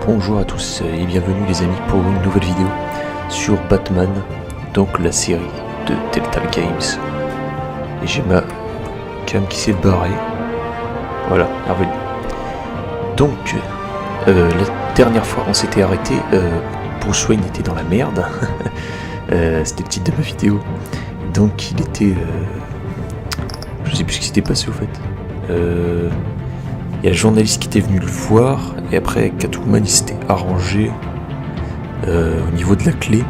Bonjour à tous et bienvenue les amis pour une nouvelle vidéo sur Batman, donc la série de Telltale Games. Et j'ai ma cam qui s'est barrée. Voilà, elle est revenue. Donc, la dernière fois on s'était arrêté, Bruce Wayne était dans la merde. C'était le titre de ma vidéo. Donc il était... je sais plus ce qui s'était passé au fait. Il y a le journaliste qui était venu le voir, et après Catwoman il s'était arrangé au niveau de la clé.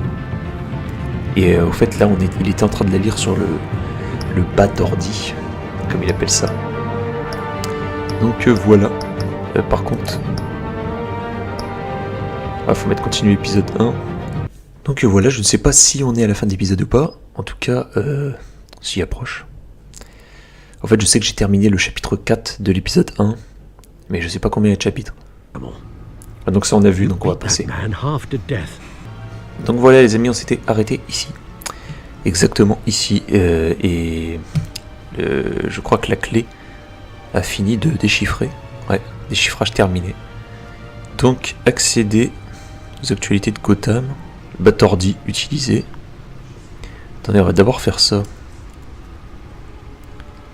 Et au fait là il était en train de la lire sur le bas d'ordi, comme il appelle ça. Donc voilà. Par contre, faut mettre continuer épisode 1. Donc voilà, je ne sais pas si on est à la fin de l'épisode ou pas. En tout cas, s'y approche. En fait, je sais que j'ai terminé le chapitre 4 de l'épisode 1. Mais je sais pas combien il y a de chapitres. Ah, donc ça on a vu, donc on va passer. Donc voilà les amis, on s'était arrêté ici. Exactement ici. Et je crois que la clé a fini de déchiffrer. Ouais, déchiffrage terminé. Donc accéder aux actualités de Gotham. Batordi utilisé. Attendez, on va d'abord faire ça.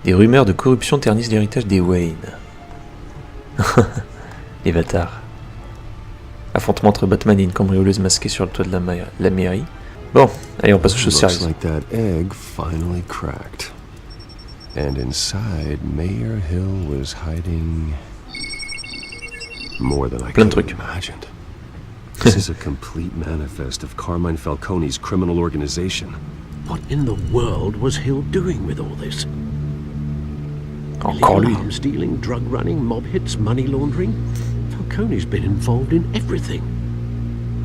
Des rumeurs de corruption ternissent l'héritage des Wayne. Les bâtards. Affrontement entre Batman et une cambrioleuse masquée sur le toit de la mairie. Bon, allez, on passe aux choses sérieuses. Like that egg finally cracked. And inside, Mayor Hill was hiding more than I could have imagined. This is a complete manifest of Carmine Falcone's criminal organization. What in the world was Hill doing with all this? Encore lui. Arms dealing, drug running, mob hits, money laundering. Falcone's been involved in everything.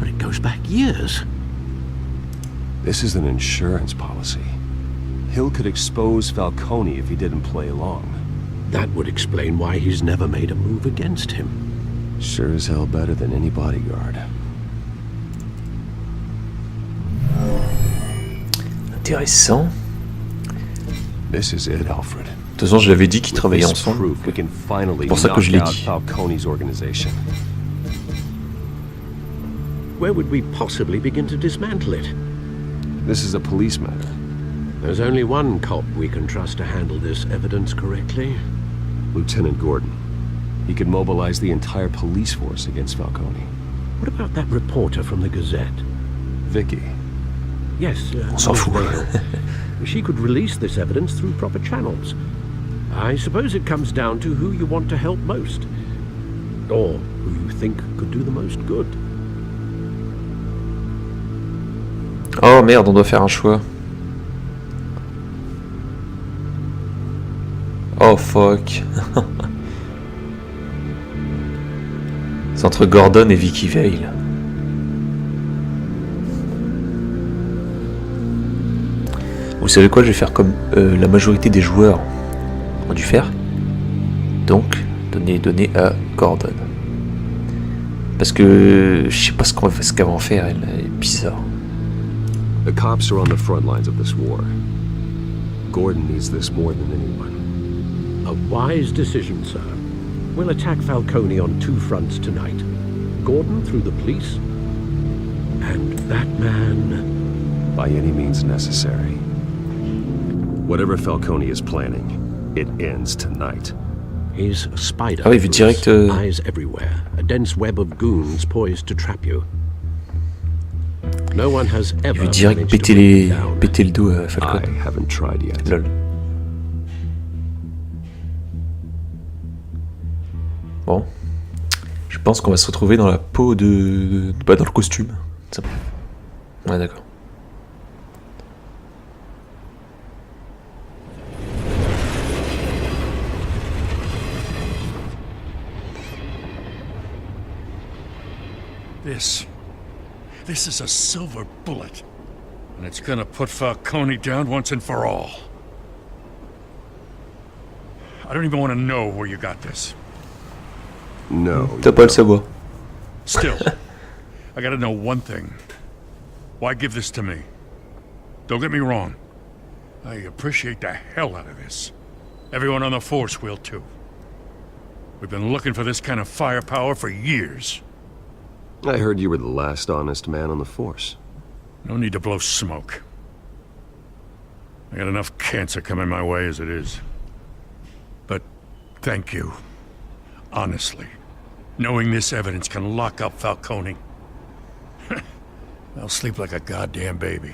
And it goes back years. This is an insurance policy. Hill could expose Falcone if he didn't play along. That would explain why he's never made a move against him. Sure as hell better than any bodyguard. Intéressant. This is it, Alfred. De toute façon, je l'avais dit qu'ils travaillaient ensemble. C'est pour ça que je l'ai dit. Where would we possibly begin to dismantle it? This is a police matter. There's only one cop we can trust to handle this evidence correctly. Lieutenant Gordon. He could mobilize the entire police force against Falcone. What about that reporter from the Gazette? Vicky. Yes, on s'en fout. She could release this evidence through proper channels. I suppose it comes down to who you want to help most. Or who you think could do the most good. Oh merde, on doit faire un choix. Oh fuck. C'est entre Gordon et Vicky Vale. Vous savez quoi, je vais faire comme la majorité des joueurs ont dû faire. Donc, donner à Gordon. Parce que je sais pas ce qu'elle va en faire, elle est bizarre. The cops are on the front lines of this war. Gordon needs this more than anyone. A wise decision, sir. We'll attack Falcone on two fronts tonight. Gordon through the police, and Batman by any means necessary. Whatever Falcone is planning, it ends tonight. He's a spider. Ah oui, il veut direct... Eyes everywhere. A dense web of goons poised to trap you. No one has ever il veut direct péter le dos à Falcone. I haven't tried yet. Lol. Bon. Je pense qu'on va se retrouver dans la peau de... Bah, dans le costume. Ouais, d'accord. This is a silver bullet, and it's gonna put Falcone down once and for all. I don't even want to know where you got this. No. T'as pas le savoir. Still, I gotta know one thing. Why give this to me? Don't get me wrong. I appreciate the hell out of this. Everyone on the force will too. We've been looking for this kind of firepower for years. I heard you were the last honest man on the force. No need to blow smoke. I got enough cancer coming my way as it is. But thank you. Honestly. Knowing this evidence can lock up Falcone. I'll sleep like a goddamn baby.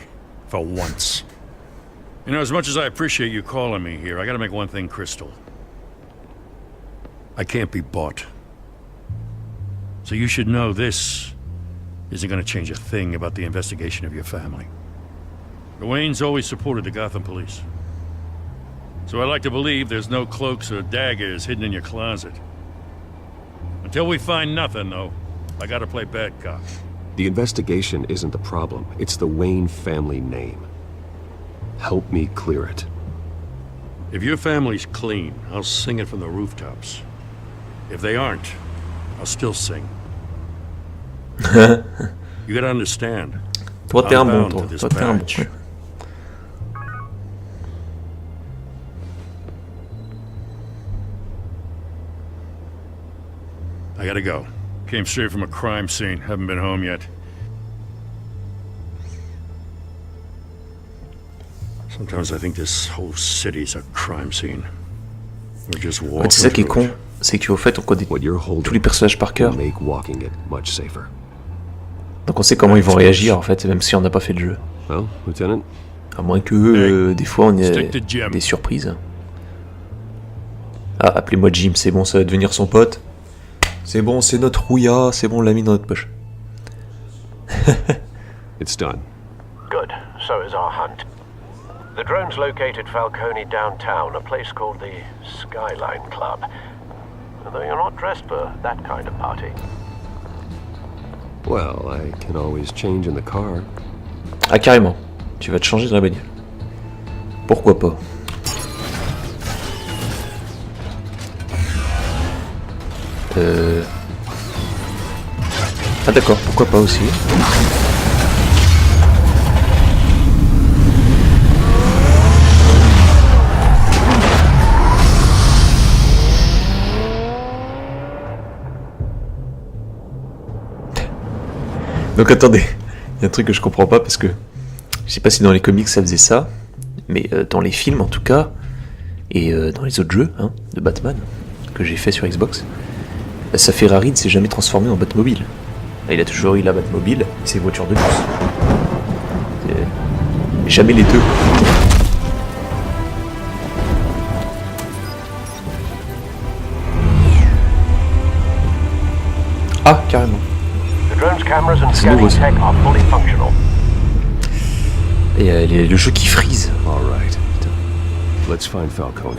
For once. You know, as much as I appreciate you calling me here, I gotta make one thing crystal. I can't be bought. So you should know this isn't gonna change a thing about the investigation of your family. The Waynes always supported the Gotham police. So I like to believe there's no cloaks or daggers hidden in your closet. Until we find nothing, though, I gotta play bad cop. The investigation isn't the problem. It's the Wayne family name. Help me clear it. If your family's clean, I'll sing it from the rooftops. If they aren't, I'll still sing. You gotta understand. Toi t'es un bon, bound toi. to this Toi t'es un bon. badge. I gotta go. Came straight from a crime scene. Haven't been home yet. Sometimes I think this whole city's a crime scene. We're just En fait, walking c'est ça qui est through con, it. c'est qu'au fait on connaît What you're holding tous les personnages par cœur, will make walking it much safer. donc on sait comment ils vont réagir en fait, même si on n'a pas fait le jeu. Well, Lieutenant, À moins que des fois on ait Stick to Jim. des surprises. Ah, appelez-moi Jim, c'est bon, ça va devenir son pote. C'est bon, c'est notre rouilla, c'est bon, on l'a mis dans notre poche. it's done. Good. So is our hunt. The drone's located Falcone downtown, a place called the Skyline Club. Though you're not dressed for that kind of party. Well, I can always change in the car. Ah carrément, tu vas te changer dans la bagnole. Pourquoi pas. Ah d'accord, pourquoi pas aussi. Donc attendez, il y a un truc que je comprends pas parce que je sais pas si dans les comics ça faisait ça, mais dans les films en tout cas, et dans les autres jeux hein, de Batman que j'ai fait sur Xbox, sa Ferrari ne s'est jamais transformée en Batmobile. Il a toujours eu la Batmobile et ses voitures de luxe. Jamais les deux. Ah, carrément. The drone's cameras and C'est nouveau, scanning ça. tech are fully functional. Et le jeu qui freeze. All right. Let's find Falcone.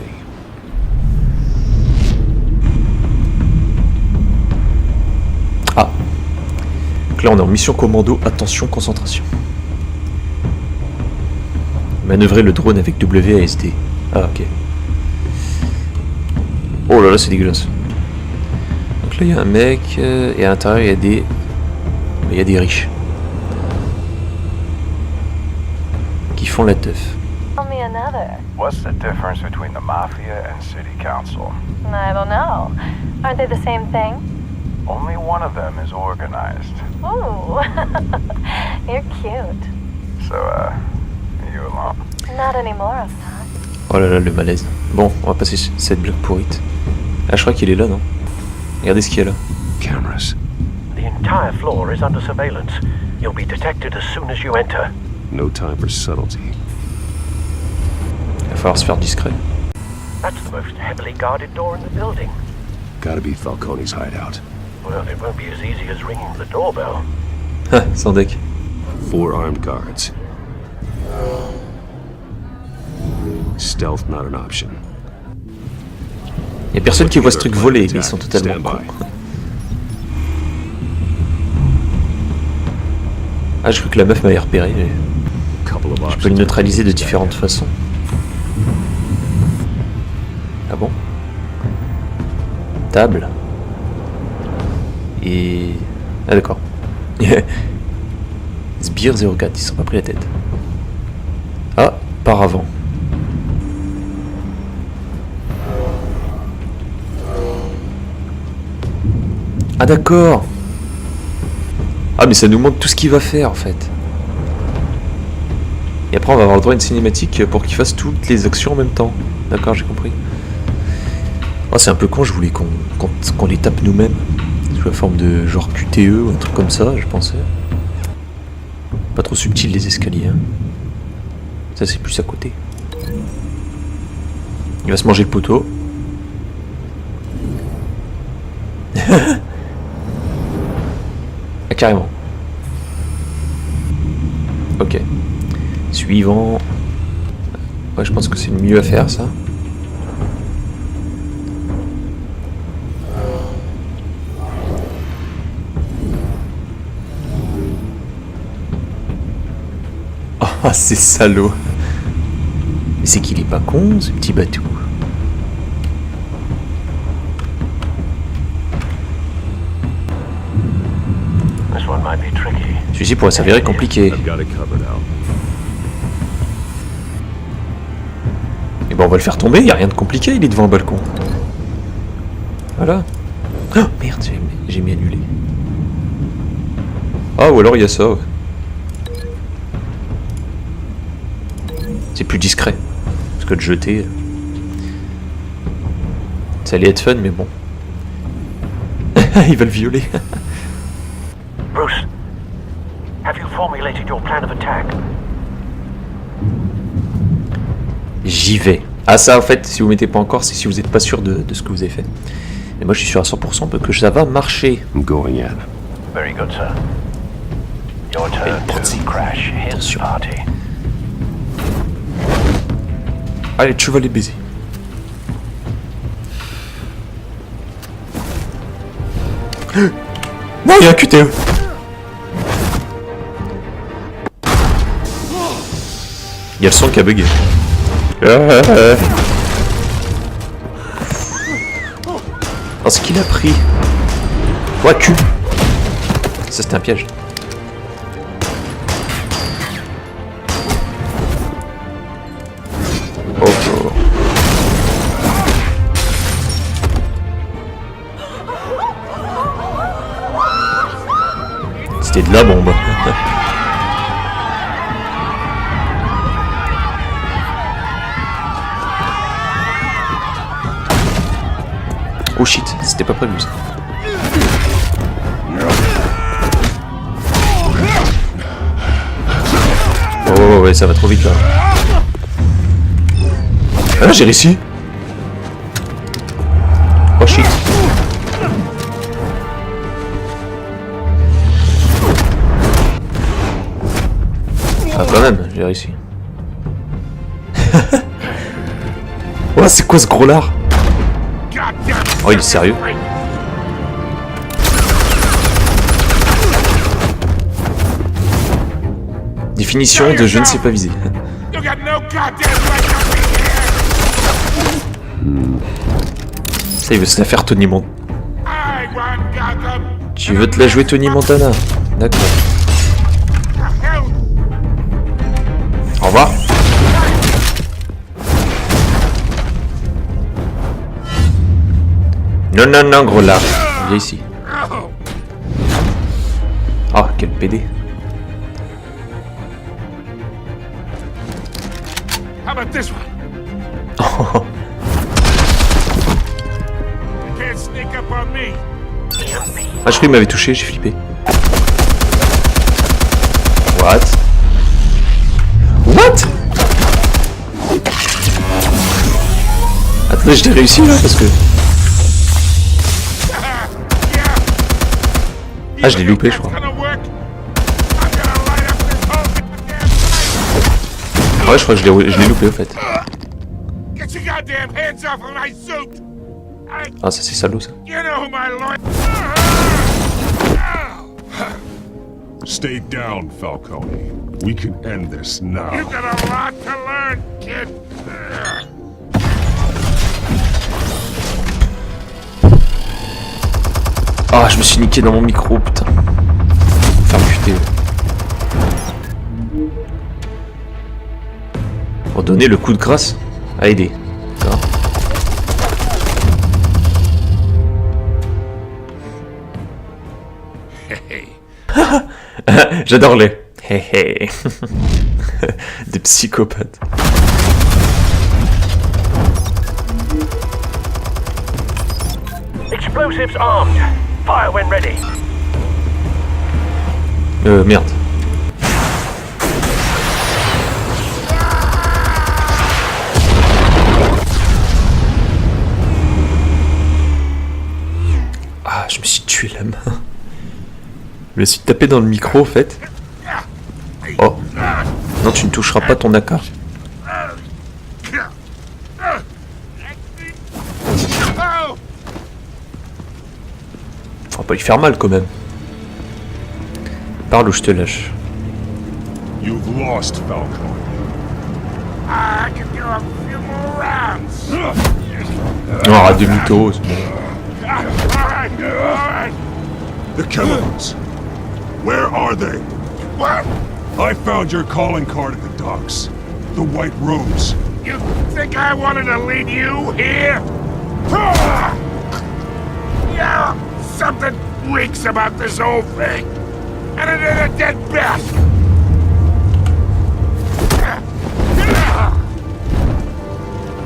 Ah. Donc là on est en mission commando, attention, concentration. Manœuvrer le drone avec WASD. Ah ok. Oh là là c'est dégueulasse. Donc là il y a un mec et à l'intérieur il y a des riches. Qui font la teuf. Tell me another. What's the difference between the Mafia and City Council? I don't know. Aren't they the same thing? Only one of them is organized. Ooh, you're cute. So, are you alone? Not anymore, Hassan. Oh là là le malaise. Bon on va passer cette blague pourrite. Ah je crois qu'il est là non. Regardez ce qu'il y a là. Cameras. The entire floor is under surveillance. You'll be detected as soon as you enter. No time for subtlety. Il va falloir se faire discret. That's the most heavily guarded door in the building. Gotta be Falcone's hideout. Well, it won't be as easy as ringing the doorbell. Ah, sans deck. 4 armed guards. Stealth not an option. Il y a personne qui voit ce truc voler, mais ils sont totalement Stand cons. by. Ah je crois que la meuf m'avait repéré, mais Couple of je peux le options. neutraliser de différentes façons. Ah bon? Table. Et... Ah d'accord. Sbire 04, ils se sont pas pris la tête. Ah, par avant. Ah d'accord. Ah mais ça nous montre tout ce qu'il va faire en fait. Et après on va avoir le droit à une cinématique pour qu'il fasse toutes les actions en même temps. D'accord, j'ai compris. Oh, c'est un peu con, je voulais qu'on les tape nous-mêmes. Sous la forme de genre QTE ou un truc comme ça, je pensais. Pas trop subtil les escaliers. Hein. Ça c'est plus à côté. Il va se manger le poteau. Ah, carrément. Ok. Suivant. Ouais, je pense que c'est le mieux à faire, ça. Ah, c'est salaud. Mais c'est qu'il est pas con, ce petit bateau. This one might be tricky. Celui-ci pourrait s'avérer compliqué. I've got it covered now. Et bon, on va le faire tomber, y a rien de compliqué, il est devant un balcon. Voilà. Oh merde, j'ai mis annulé. Ah, ou alors il y a ça. Ouais. C'est plus discret. Parce que de jeter. Ça allait être fun, mais bon. Il va le violer. Bruce, have you formulated your plan of attack? J'y vais. Ah ça en fait, si vous mettez pas encore, c'est si vous n'êtes pas sûr de ce que vous avez fait. Mais moi je suis sûr à 100% que ça va marcher. I'm going in. Very good, sir. Your turn to crash his Attention. party. Allez, tu vas les baiser. Non, il y a un QTE. Il y a le son qui a bugué. Oh, ce qu'il a pris. Ouais, cul. Ça, c'était un piège. Oh, oh. C'était de la bombe. Oh shit, c'était pas prévu ça. Oh ouais, ça va trop vite là. Ah, j'ai réussi. Oh shit. Ah quand même, j'ai réussi. Oh, c'est quoi ce gros lard? Oh, il est sérieux? Définition de je ne sais pas viser. Ça, il veut se la faire Tony Montana. Tu veux te la jouer Tony Montana? D'accord. Au revoir. Non, non, non, gros lard. Viens ici. Ah, quel PD. How about this one? Oh, Can't sneak up on me. ah, je crois qu'il m'avait touché, j'ai flippé. What? What? Attendez, je l'ai réussi là parce que... Ah, je l'ai loupé, je crois. Ouais, je crois que je l'ai loupé, au fait. Ah, ça, c'est salaud, ça. Stay down, Falcone. We can end this now. You got a lot to learn, kid. Ah, je me suis niqué dans mon micro, putain. Faire buter. Pour donner le coup de grâce à aider. D'accord. Hey, J'adore les. Des psychopathes. Explosives armed. Fire when ready. Merde. Ah, je me suis tué la main. Je me suis tapé dans le micro, en fait. Oh. Non, tu ne toucheras pas ton AK. Faut pas lui faire mal, quand même. Parle ou je te lâche. You've lost, Falcone. I can do a few more rounds. Non, arrête de mythos. All right. The chemicals. Where are they? What? I found your calling card at the docks. The White Rose. You think I wanted to lead you here? Yeah, something reeks about this whole thing. And it is a dead bat.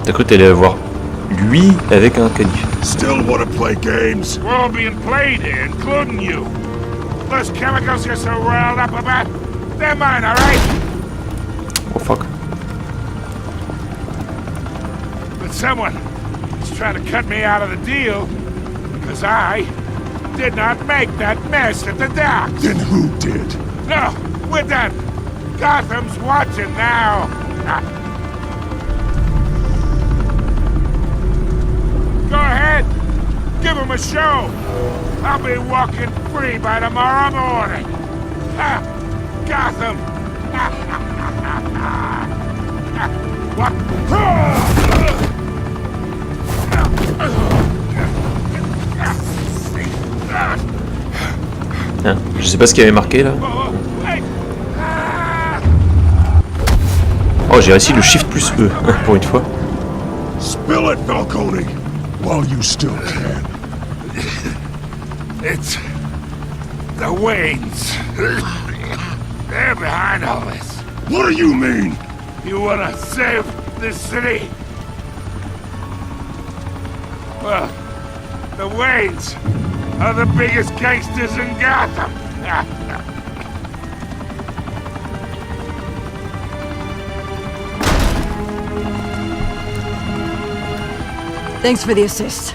T'as cru que t'allais avoir lui avec un canif. Still want to play games? We're all being played here, including you. Those chemicals you're so riled up about, they're mine, all right? Oh fuck. But someone is trying to cut me out of the deal because I did not make that mess at the docks. Then who did? No, we're done. Gotham's watching now. Go ahead. Give him a show. I'll be walking free by tomorrow morning. Ha! Gotham. What? Hein, je sais pas ce qu'il y avait marqué là. Oh, j'ai réussi le Shift plus E pour une fois. Spill it, Falcone, while you still can. It's the Waynes. They're behind all this. What do you mean? You wanna save this city? Well, the Waynes are the biggest gangsters in Gotham. Thanks for the assist.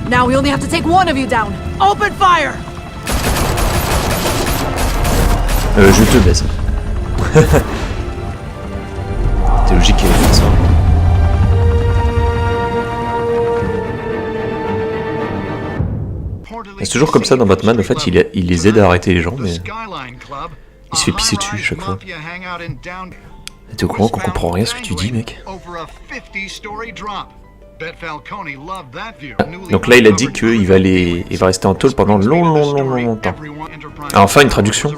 Now we only have to take one of you down. Open fire! Je te baise. C'est logique qu'il ait fait ça. C'est toujours comme ça dans Batman, en fait, il les aide à arrêter les gens, mais il se fait pisser dessus chaque fois. T'es au courant qu'on comprend rien à ce que tu dis, mec? Donc là, il a dit qu'il va rester en tôle pendant longtemps. Ah, enfin, une traduction.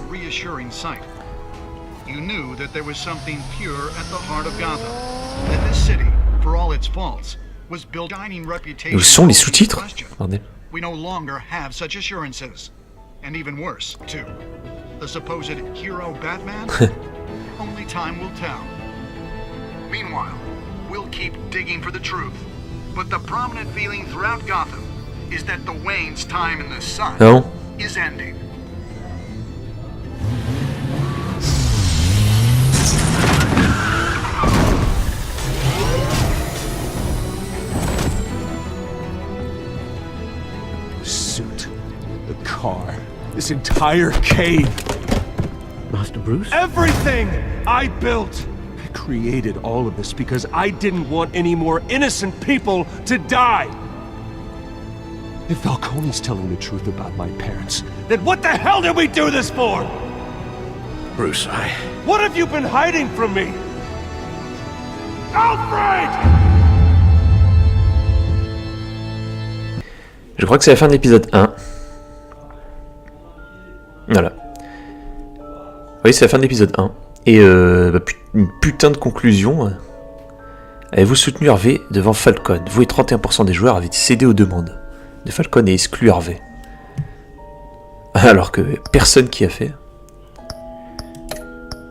Et où sont les sous-titres? Regardez. We no longer have such assurances. And even worse, too. The supposed hero Batman? Only time will tell. Meanwhile, we'll keep digging for the truth. But the prominent feeling throughout Gotham is that the Wayne's time in the sun is ending. Suit, the car, this entire cave. Master Bruce? Everything I built. I created all of this because I didn't want any more innocent people to die. If Falcone's telling the truth about my parents, then what the hell did we do this for? Bruce, What have you been hiding from me? Alfred! Je crois que c'est la fin de l'épisode 1. Voilà. Oui, c'est la fin de l'épisode 1. Et une putain de conclusion. Avez-vous soutenu Harvey devant Falcone? Vous et 31% des joueurs avaient cédé aux demandes de Falcone et exclu Harvey. Alors que personne qui a fait.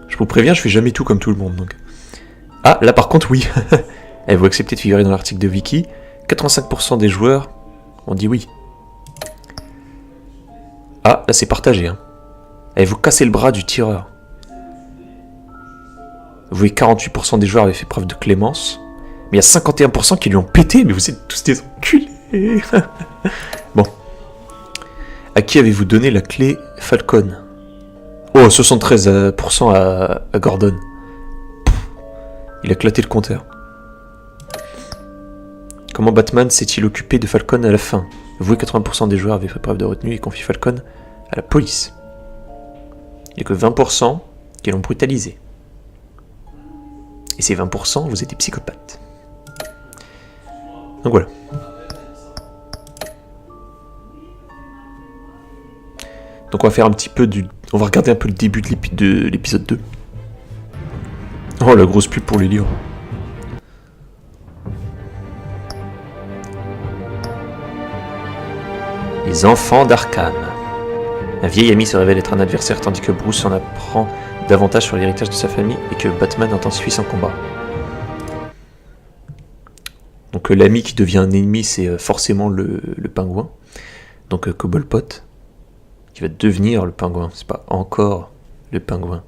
Je vous préviens, je fais jamais tout comme tout le monde. Donc. Ah, là par contre, oui. Vous acceptez de figurer dans l'article de Wiki. 85% des joueurs ont dit oui. Ah, là c'est partagé. Hein. Vous cassez le bras du tireur. Vous voyez, 48% des joueurs avaient fait preuve de clémence. Mais il y a 51% qui lui ont pété. Mais vous êtes tous des enculés. Bon. À qui avez-vous donné la clé Falcone? Oh, 73% à Gordon. Il a éclaté le compteur. Comment Batman s'est-il occupé de Falcone à la fin? Vous, 80% des joueurs avaient fait preuve de retenue et confient Falcone à la police. Il n'y a que 20% qui l'ont brutalisé. Et ces 20%, vous êtes des psychopathes. Donc voilà. Donc on va faire un petit peu du... On va regarder un peu le début de l'épisode 2. Oh, la grosse pub pour les livres. Les enfants d'Arkham. Un vieil ami se révèle être un adversaire tandis que Bruce en apprend davantage sur l'héritage de sa famille et que Batman intensifie son combat. Donc l'ami qui devient un ennemi, c'est forcément le pingouin. Donc Cobblepot, qui va devenir le pingouin. C'est pas encore le pingouin.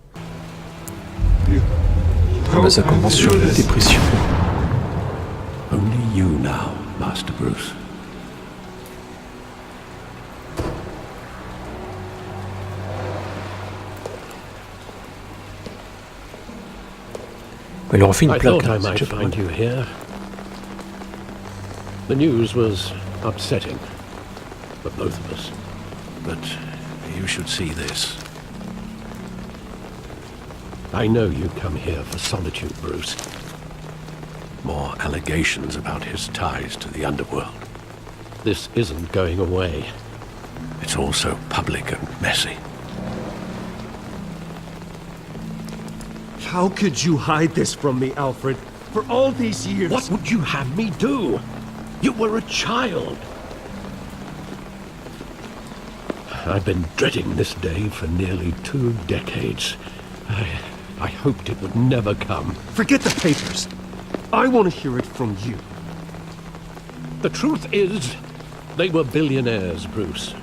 Ah bah ça commence sur la dépression. Only you now, Master Bruce. Il leur a fait une I plaque. thought I might find you here. The news was upsetting for both of us. But you should see this. I know you come here for solitude, Bruce. More allegations about his ties to the underworld. This isn't going away. It's all so public and messy. How could you hide this from me, Alfred? For all these years... What would you have me do? You were a child. I've been dreading this day for nearly 2 decades. I hoped it would never come. Forget the papers. I want to hear it from you. The truth is, they were billionaires, Bruce.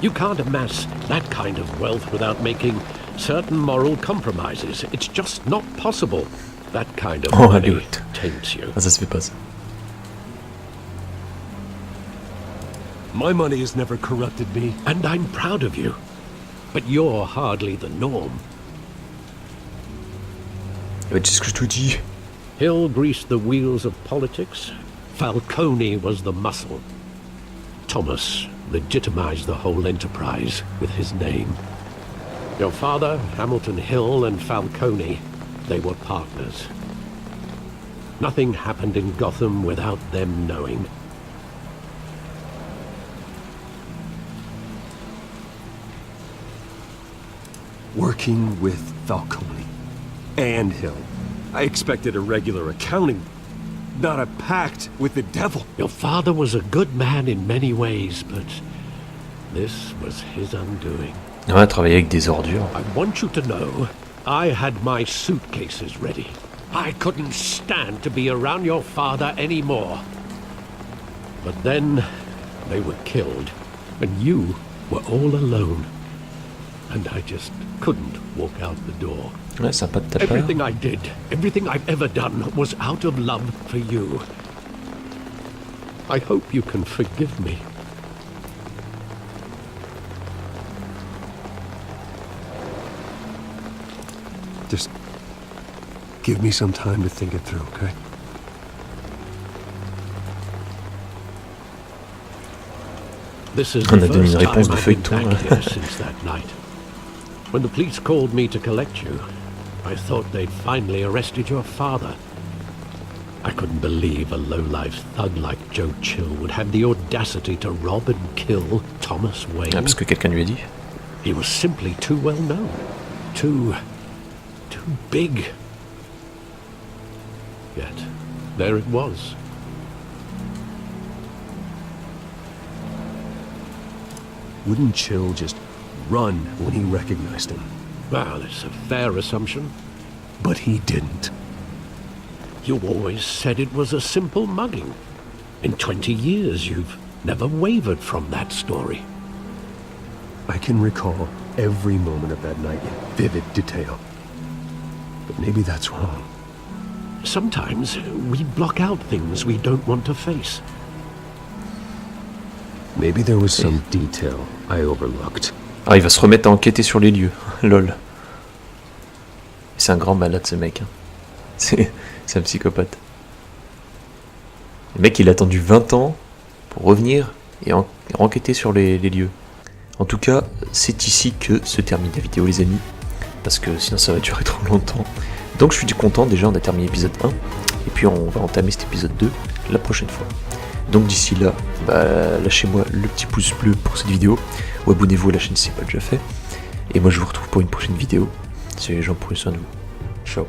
You can't amass that kind of wealth without making certain moral compromises. It's just not possible. That kind of money taints you. Ah, ça se fait pas ça. My money has never corrupted me. And I'm proud of you. But you're hardly the norm. C'est ce que je te dis. Hill greased the wheels of politics. Falcone was the muscle. Thomas legitimized the whole enterprise with his name. Your father, Hamilton Hill, and Falcone, they were partners. Nothing happened in Gotham without them knowing. Working with Falcone and Hill. I expected a regular accounting, not a pact with the devil. Your father was a good man in many ways, but this was his undoing. Ouais, travailler avec des ordures. I want you to know, I had my suitcases ready. I couldn't stand to be around your father anymore. But then, they were killed, and you were all alone. And I just couldn't walk out the door. Ouais, sympa de ta part. Everything I did, everything I've ever done, was out of love for you. I hope you can forgive me. Just give me some time to think it through, okay? This is the On a donné une first réponse time de I've been feuilleton. back here since that night. When the police called me to collect you, I thought they'd finally arrested your father. I couldn't believe a low-life thug like Joe Chill would have the audacity to rob and kill Thomas Wayne. Ah, parce que quelqu'un lui a dit. He was simply too well known. Too big. Yet, there it was. Wouldn't Chill just run when he recognized him. Well, it's a fair assumption. But he didn't. You always said it was a simple mugging. In 20 years, you've never wavered from that story. I can recall every moment of that night in vivid detail. But maybe that's wrong. Sometimes we block out things we don't want to face. Maybe there was some detail I overlooked. Ah, il va se remettre à enquêter sur les lieux. Lol. C'est un grand malade, ce mec. Hein. C'est un psychopathe. Le mec, il a attendu 20 ans pour revenir et enquêter sur les lieux. En tout cas, c'est ici que se termine la vidéo, les amis. Parce que sinon, ça va durer trop longtemps. Donc, je suis content. Déjà, on a terminé l'épisode 1. Et puis, on va entamer cet épisode 2 la prochaine fois. Donc, d'ici là, lâchez-moi le petit pouce bleu pour cette vidéo. Ou abonnez-vous à la chaîne si ce n'est pas déjà fait. Et moi, je vous retrouve pour une prochaine vidéo. Salut les gens, prenez soin de vous. Ciao.